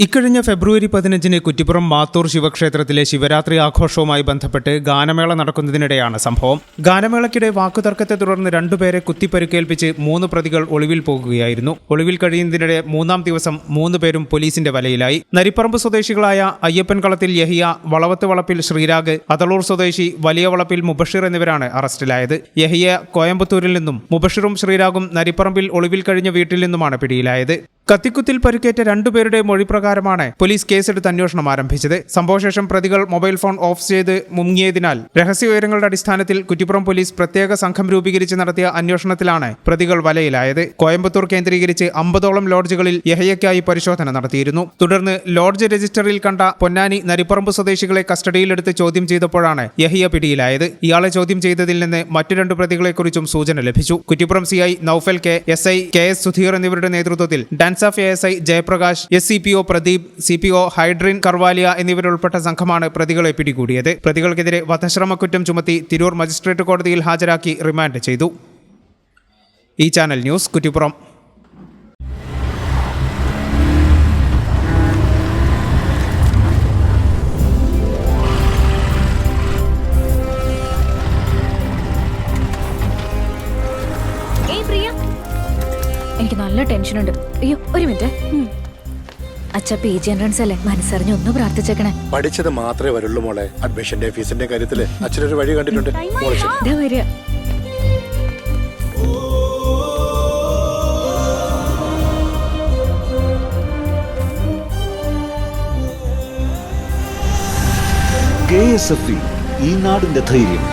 ഇക്കഴിഞ്ഞ ഫെബ്രുവരി 15-ന് കുറ്റിപ്പുറം മാത്തൂർ ശിവക്ഷേത്രത്തിലെ ശിവരാത്രി ആഘോഷവുമായി ബന്ധപ്പെട്ട് ഗാനമേള നടക്കുന്നതിനിടെയാണ് സംഭവം. ഗാനമേളയ്ക്കിടെ വാക്കുതർക്കത്തെ തുടർന്ന് രണ്ടുപേരെ കുത്തിപ്പരുക്കേൽപ്പിച്ച് 3 പ്രതികൾ ഒളിവിൽ പോകുകയായിരുന്നു. ഒളിവിൽ കഴിയുന്നതിനിടെ 3-ാം ദിവസം 3 പേരും പോലീസിന്റെ വലയിലായി. നരിപ്പറമ്പ് സ്വദേശികളായ അയ്യപ്പൻകളത്തിൽ യഹിയ, വളവത്ത് വളപ്പിൽ ശ്രീരാഗ്, അതളൂർ സ്വദേശി വലിയ വളപ്പിൽ മുബഷിർ എന്നിവരാണ് അറസ്റ്റിലായത്. യഹിയ കോയമ്പത്തൂരിൽ നിന്നും മുബഷിറും ശ്രീരാഗും നരിപ്പറമ്പിൽ ഒളിവിൽ കഴിഞ്ഞ വീട്ടിൽ നിന്നുമാണ് പിടിയിലായത്. കത്തിക്കുത്തിൽ പരിക്കേറ്റ 2 പേരുടെ മൊഴിപ്രകാരമാണ് പോലീസ് കേസെടുത്ത് അന്വേഷണം ആരംഭിച്ചത്. സംഭവശേഷം പ്രതികൾ മൊബൈൽ ഫോൺ ഓഫ് ചെയ്ത് മുങ്ങിയതിനാൽ രഹസ്യവിവരങ്ങളുടെ അടിസ്ഥാനത്തിൽ കുറ്റിപ്പുറം പോലീസ് പ്രത്യേക സംഘം രൂപീകരിച്ച് നടത്തിയ അന്വേഷണത്തിലാണ് പ്രതികൾ വലയിലായത്. കോയമ്പത്തൂർ കേന്ദ്രീകരിച്ച് 50ഓളം ലോഡ്ജുകളിൽ യഹയ്യയ്ക്കായി പരിശോധന നടത്തിയിരുന്നു. തുടർന്ന് ലോഡ്ജ് രജിസ്റ്ററിൽ കണ്ട പൊന്നാനി നരിപ്പറമ്പ് സ്വദേശികളെ കസ്റ്റഡിയിലെടുത്ത് ചോദ്യം ചെയ്തപ്പോഴാണ് യഹയ്യ പിടിയിലായത്. ഇയാളെ ചോദ്യം ചെയ്തതിൽ നിന്ന് മറ്റു 2 പ്രതികളെക്കുറിച്ചും സൂചന ലഭിച്ചു. Kuttippuram CI Noufal K, SI KS Sudheer എന്നിവരുടെ നേതൃത്വത്തിൽ DANSAF ASI Jayaprakash, SCPO Pradeep, CPO ഹൈഡ്രിൻ കർവാലിയ എന്നിവരുൾപ്പെട്ട സംഘമാണ് പ്രതികളെ പിടികൂടിയത്. പ്രതികൾക്കെതിരെ വധശ്രമക്കുറ്റം ചുമത്തി തിരൂർ മജിസ്ട്രേറ്റ് കോടതിയിൽ ഹാജരാക്കി റിമാൻഡ് ചെയ്തു. ഈ ചാനൽ ന്യൂസ്, കുറ്റിപ്പുറം. എനിക്ക് നല്ല ടെൻഷനുണ്ട്. അയ്യോ, ഒരു മിനിറ്റ്. അച്ഛ PG എൻട്രൻസ് അല്ലേ, മനസ്സറിഞ്ഞ് ഒന്ന് പ്രാർത്ഥിച്ചേക്കണേ. പഠിച്ചത് മാത്രമേ വരുള്ളൂ മോളെ. അഡ്മിഷന്റെ ഫീസിന്റെ കാര്യത്തില് അച്ഛനൊരു വഴി കണ്ടിട്ടുണ്ട്. വരിക. KSFE, ഈ നാടിന്റെ ധൈര്യം.